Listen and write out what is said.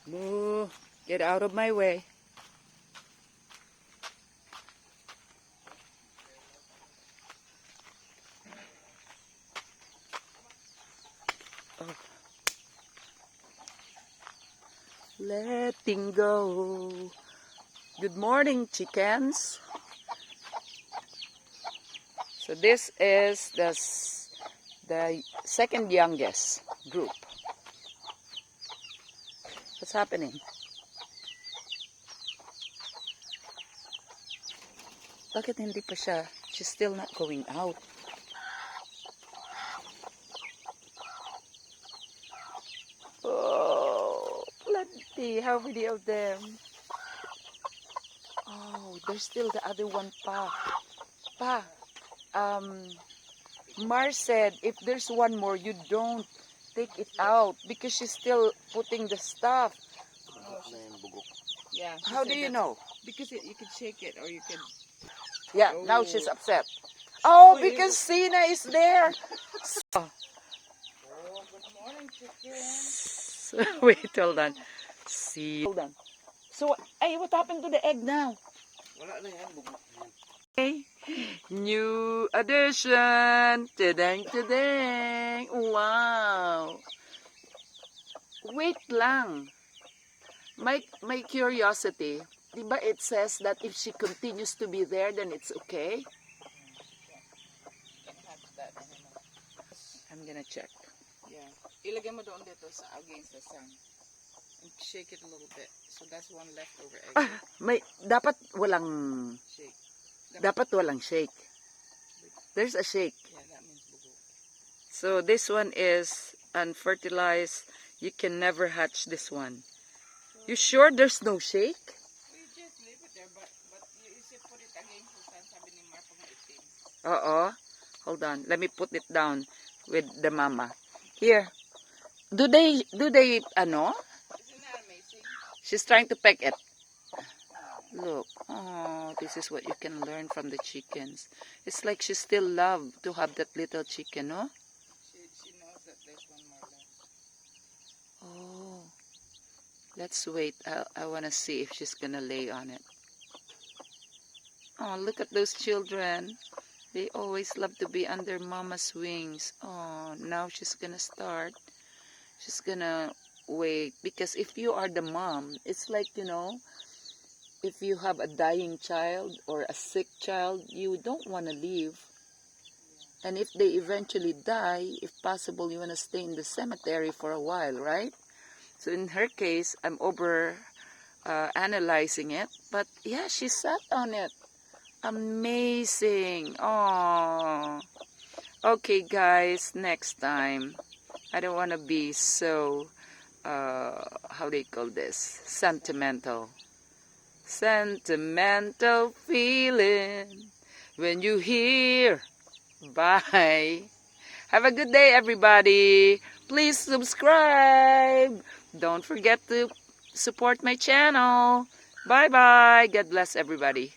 Moo, get out of my way. Oh. Letting go. Good morning, chickens. So this is the second youngest group. What's happening? Bakit hindi pa siya? She's still not going out. Oh, plenty. How many of them? Oh, there's still the other one, Pa. Pa, Mar said if there's one more, you don't take it out because she's still putting the stuff. Yeah. How do you know? Because you can shake it or you can. Yeah, Oh. now she's upset. Oh, because Sina is there. Oh, good morning, chicken. Wait, hold on. See. Hold on. So, hey, what happened to the egg now? Wala na yan, bugok na yan. Okay. New addition. Tadang, tadang. Wow. Wait lang. My curiosity. Diba it says that if she continues to be there, then it's okay? Can't have that anymore. I'm gonna check. Yeah. Ilagay mo doon dito sa against the sun. And shake it a little bit. So that's one leftover egg. Dapat walang Shake. dapat walang shake. There's a shake. Yeah, that means bugok. So this one is unfertilized. You can never hatch this one. You sure there's no shake? We just leave it there, but you should put it against the sun. Sabi ni Mar pag maitim. Oo. Hold on. Let me put it down with the mama. Here. Do they ano? Isn't that amazing? She's trying to peck it. Look. Oh, this is what you can learn from the chickens. It's like she still love to have that little chicken, no? She knows that there's one more left. Oh. Let's wait. I want to see if she's going to lay on it. Oh, look at those children. They always love to be under mama's wings. Oh, now she's going to start. She's going to wait. Because if you are the mom, it's like, you know, if you have a dying child or a sick child, you don't want to leave. And if they eventually die, if possible, you want to stay in the cemetery for a while, right? So in her case, I'm over analyzing it. But yeah, she sat on it. Amazing. Oh. Okay, guys, next time. I don't want to be so, how do you call this? Sentimental. Sentimental feeling when you hear. Bye. Have a good day, everybody. Please subscribe. Don't forget to support my channel. Bye-bye. God bless everybody.